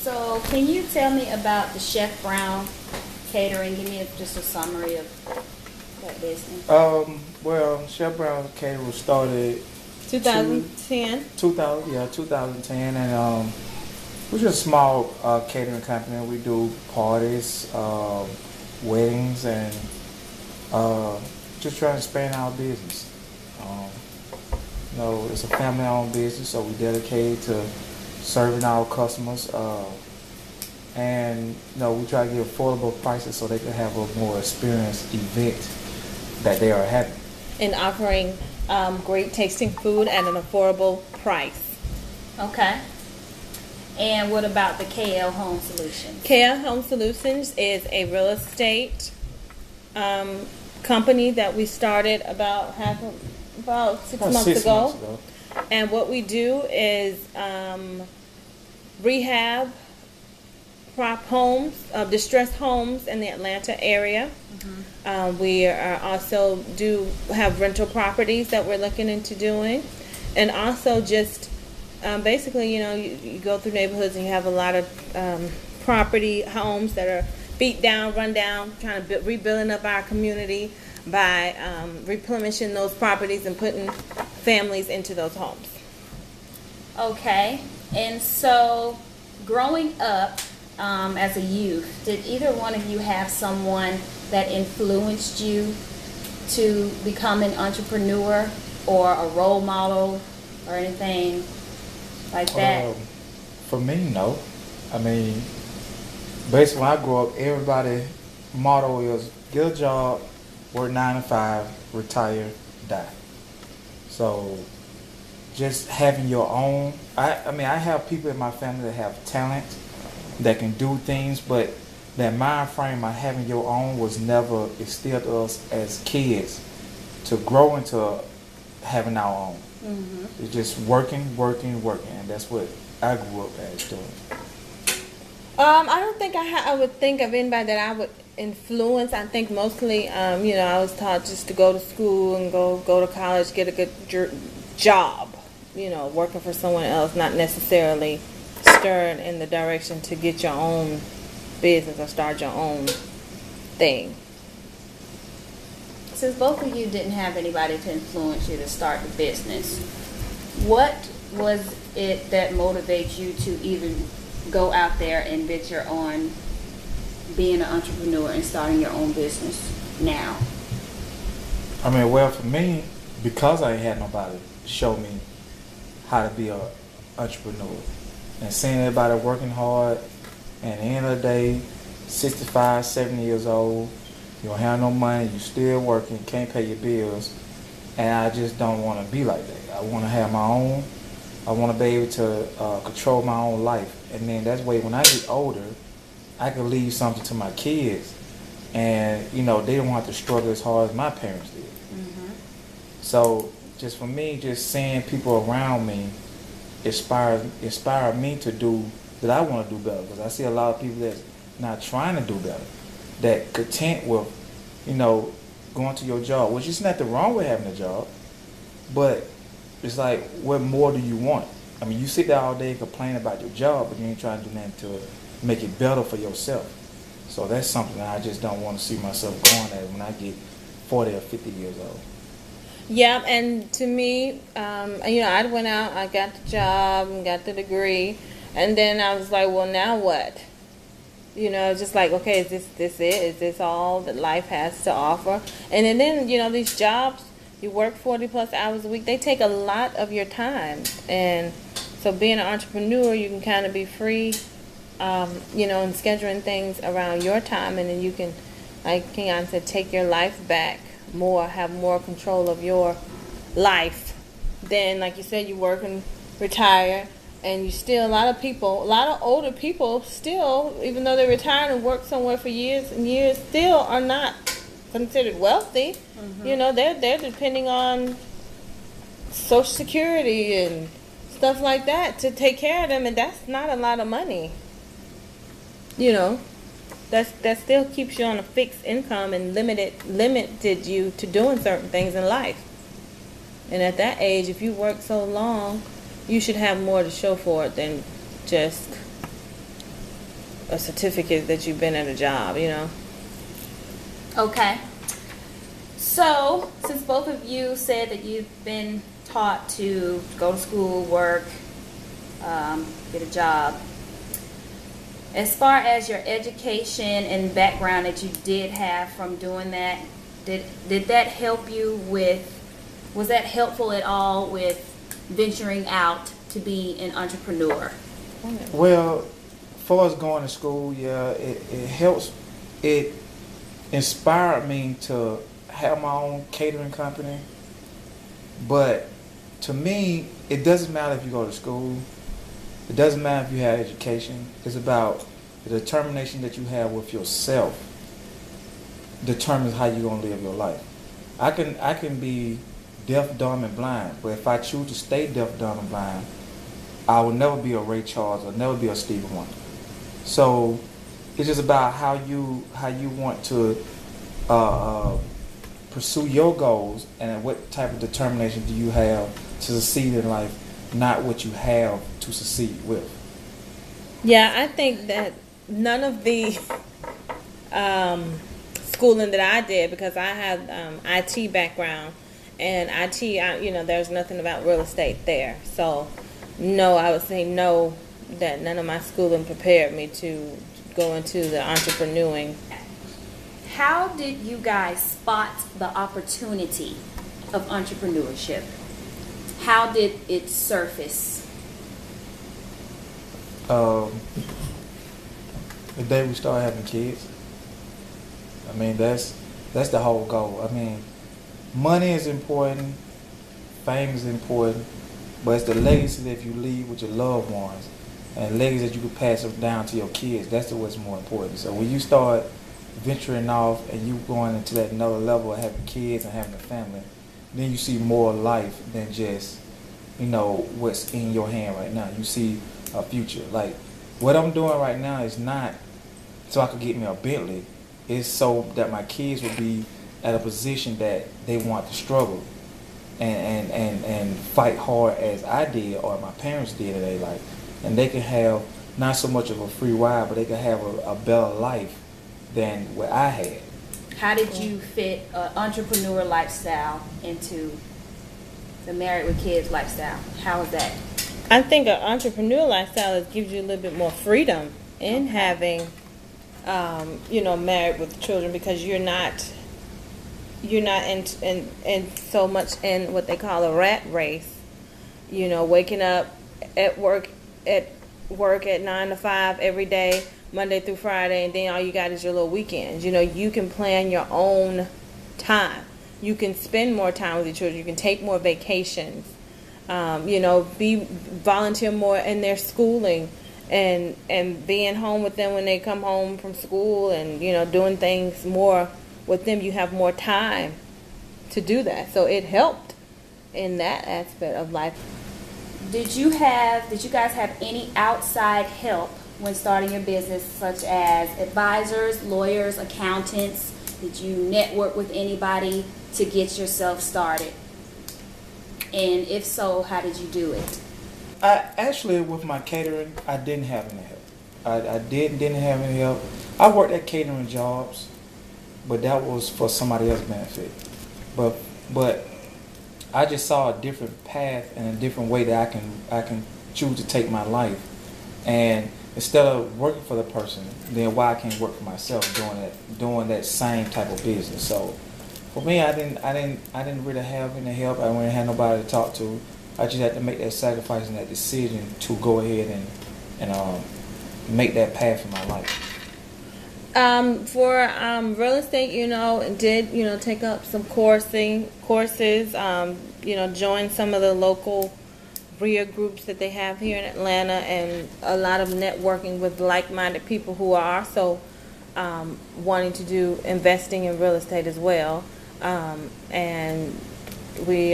So, can you tell me about the Chef Brown Catering? Give me just a summary of that business. Well, Chef Brown Catering started 2010. 2010, and we're just a small catering company. We do parties, weddings, and just trying to expand our business. It's a family-owned business, so we dedicated to serving our customers, and we try to give affordable prices so they can have a more experienced event that they are having. And offering great tasting food at an affordable price. Okay. And what about the KL Home Solutions? KL Home Solutions is a real estate company that we started about 6 months ago. And what we do is rehab prop homes, distressed homes in the Atlanta area. Mm-hmm. We are also do have rental properties that we're looking into doing, and also just basically, you go through neighborhoods and you have a lot of property homes that are beat down, run down, trying to rebuilding up our community by replenishing those properties and putting families into those homes. Okay. And so, growing up as a youth, did either one of you have someone that influenced you to become an entrepreneur or a role model or anything like that? For me, no. I mean, basically when I grew up, everybody's motto is get a job, work 9 to 5, retire, die. So just having your own, I have people in my family that have talent, that can do things, but that mind frame of having your own was never instilled to us as kids to grow into having our own. Mm-hmm. It's just working, and that's what I grew up as doing. I don't think I would think of anybody that I would influence. I think mostly, I was taught just to go to school and go to college, get a good job, working for someone else, not necessarily stirred in the direction to get your own business or start your own thing. Since both of you didn't have anybody to influence you to start the business, what was it that motivates you to even go out there and venture on being an entrepreneur and starting your own business now? Well, for me, because I ain't had nobody show me how to be an entrepreneur, and seeing everybody working hard, and at the end of the day, 65, 70 years old, you don't have no money, you still working, can't pay your bills, and I just don't want to be like that. I want to have my own. I want to be able to control my own life, and then that's way when I get older, I can leave something to my kids, and they don't have to struggle as hard as my parents did. Mm-hmm. So just for me, just seeing people around me inspire me to do that. I want to do better, because I see a lot of people that's not trying to do better, that content with going to your job, which is nothing wrong with having a job, but it's like, what more do you want? You sit there all day and complain about your job, but you ain't trying to do nothing to make it better for yourself. So that's something that I just don't want to see myself going at when I get 40 or 50 years old. Yeah, and to me, I went out, I got the job and got the degree, and then I was like, well, now what? Just like, okay, is this it? Is this all that life has to offer? And then these jobs, you work 40 plus hours a week, they take a lot of your time. And so being an entrepreneur, you can kind of be free, and scheduling things around your time, and then you can, like Keon said, take your life back more, have more control of your life. Then, like you said, you work and retire, and you still, a lot of older people still, even though they retired and worked somewhere for years and years, still are not considered wealthy. Mm-hmm. They're depending on Social Security and stuff like that to take care of them, and that's not a lot of money. That still keeps you on a fixed income and limited you to doing certain things in life. And at that age, if you work so long, you should have more to show for it than just a certificate that you've been at a job, you know. Okay. So, since both of you said that you've been taught to go to school, work, get a job, as far as your education and background that you did have from doing that, did that help you with, was that helpful at all with venturing out to be an entrepreneur? Well, as far as going to school, yeah, it helps. It inspired me to have my own catering company. But to me, it doesn't matter if you go to school. It doesn't matter if you have education. It's about the determination that you have with yourself determines how you're going to live your life. I can be deaf, dumb, and blind, but if I choose to stay deaf, dumb, and blind, I will never be a Ray Charles or never be a Stevie Wonder. So it's just about how you want to pursue your goals and what type of determination do you have to succeed in life, not what you have to succeed with. Yeah, I think that none of the schooling that I did, because I have IT background, and IT, there's nothing about real estate there. So, no, I would say no, that none of my schooling prepared me to go into the entrepreneuring. How did you guys spot the opportunity of entrepreneurship? How did it surface? The day we start having kids. I mean, that's the whole goal. I mean, money is important, fame is important, but it's the legacy that you leave with your loved ones and legacy that you can pass down to your kids. That's what's more important. So when you start venturing off and you going into that another level of having kids and having a family, then you see more life than just, what's in your hand right now. You see a future. Like, what I'm doing right now is not so I could get me a Bentley. It's so that my kids will be at a position that they want to struggle and fight hard as I did or my parents did in their life. And they can have not so much of a free ride, but they can have a better life than what I had. How did you fit an entrepreneur lifestyle into the married with kids lifestyle? How is that? I think an entrepreneur lifestyle gives you a little bit more freedom in having, married with children, because you're not in so much in what they call a rat race. Waking up at work at 9 to 5 every day, Monday through Friday, and then all you got is your little weekends. You can plan your own time. You can spend more time with your children. You can take more vacations. Volunteer more in their schooling, and being home with them when they come home from school, and doing things more with them. You have more time to do that. So it helped in that aspect of life. Did you guys have any outside help when starting your business, such as advisors, lawyers, accountants? Did you network with anybody to get yourself started? And if so, how did you do it? Actually, with my catering, I didn't have any help. I didn't have any help. I worked at catering jobs, but that was for somebody else's benefit. But I just saw a different path and a different way that I can choose to take my life. And instead of working for the person, then why I can't work for myself doing that same type of business. So for me, I didn't really have any help. I didn't have nobody to talk to. I just had to make that sacrifice and that decision to go ahead and make that path in my life. For real estate, did take up some courses. Join some of the local RIA groups that they have here in Atlanta, and a lot of networking with like-minded people who are also wanting to do investing in real estate as well. And we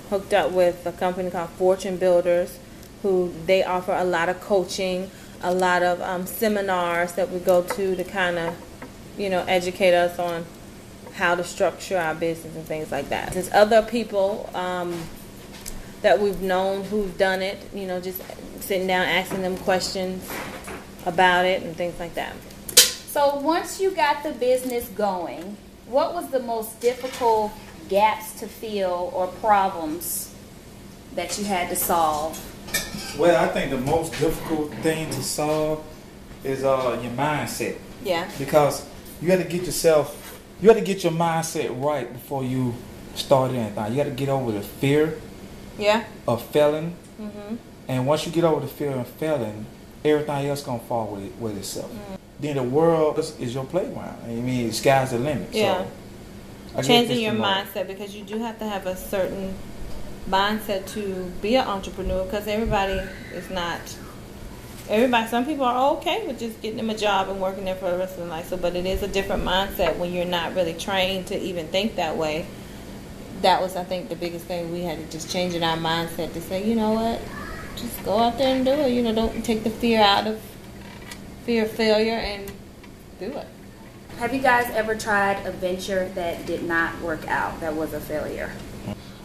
hooked up with a company called Fortune Builders, who they offer a lot of coaching, a lot of seminars that we go to kind of, educate us on how to structure our business and things like that. There's other people that we've known who've done it, just sitting down, asking them questions, about it and things like that. So once you got the business going, what was the most difficult gaps to fill or problems that you had to solve? Well, I think the most difficult thing to solve is your mindset. Yeah. Because you got to get your mindset right before you start anything. You got to get over the fear of failing. Mm-hmm. And once you get over the fear of failing, everything else going to fall with itself. Then the world is your playground. I mean, the sky's the limit. Yeah. So, changing your mindset, because you do have to have a certain mindset to be an entrepreneur, because everybody, some people are okay with just getting them a job and working there for the rest of their life. So, but it is a different mindset when you're not really trained to even think that way. That was, I think, the biggest thing we had to just change in our mindset to say, you know what, just go out there and do it. You know, don't take the fear of failure and do it. Have you guys ever tried a venture that did not work out, that was a failure?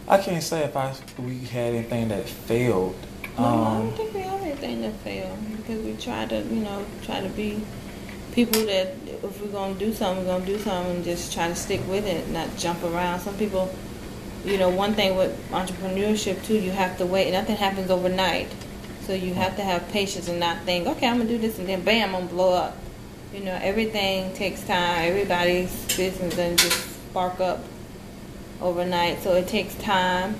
I can't say if we had anything that failed. No, I don't think we have anything that failed, because we try to be people that if we're going to do something, we're going to do something and just try to stick with it, not jump around. Some people, one thing with entrepreneurship too, you have to wait. Nothing happens overnight. So you have to have patience and not think, okay, I'm going to do this and then bam, I'm going to blow up. Everything takes time. Everybody's business doesn't just spark up overnight. So it takes time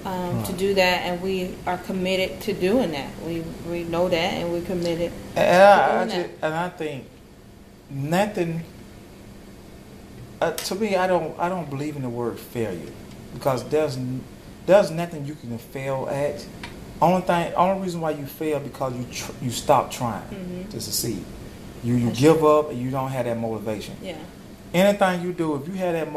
to do that, and we are committed to doing that. We know that, and we're committed to doing that. And I think nothing, to me, I don't believe in the word failure, because there's nothing you can fail at. Only reason why you fail because you stop trying to succeed. You give up and you don't have that motivation. Yeah. Anything you do, if you have that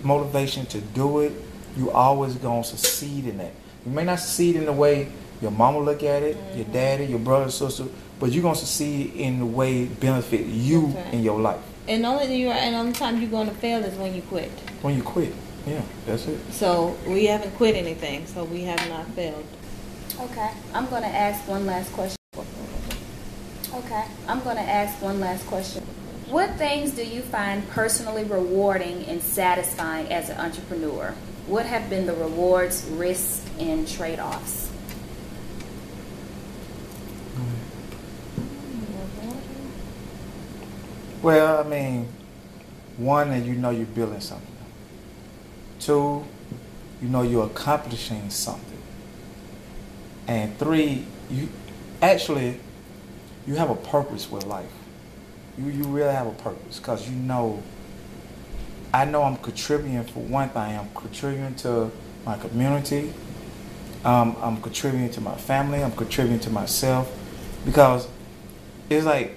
motivation to do it, you always gonna succeed in that. You may not succeed in the way your mama look at it, your daddy, your brother, sister, but you're gonna succeed in the way it benefit you in your life. And the only time you're gonna fail is when you quit. When you quit, yeah, that's it. So we haven't quit anything, so we have not failed. Okay, I'm going to ask one last question. What things do you find personally rewarding and satisfying as an entrepreneur? What have been the rewards, risks, and trade-offs? Well, I mean, one, that you're building something. Two, you're accomplishing something. And three, you have a purpose with life. You really have a purpose, because I know I'm contributing. For one thing, I'm contributing to my community. I'm contributing to my family. I'm contributing to myself, because it's like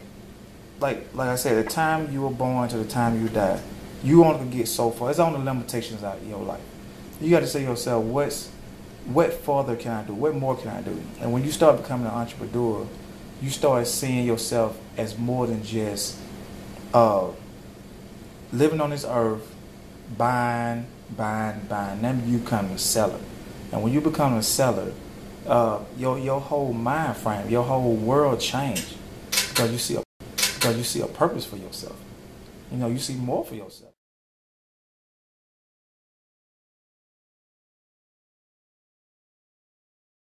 I said, the time you were born to the time you die, you only can get so far. It's only limitations out in your life. You got to say to yourself, what further can I do? What more can I do? And when you start becoming an entrepreneur, you start seeing yourself as more than just living on this earth, buying. Then you become a seller. And when you become a seller, your whole mind frame, your whole world change, because you see a purpose for yourself. You see more for yourself.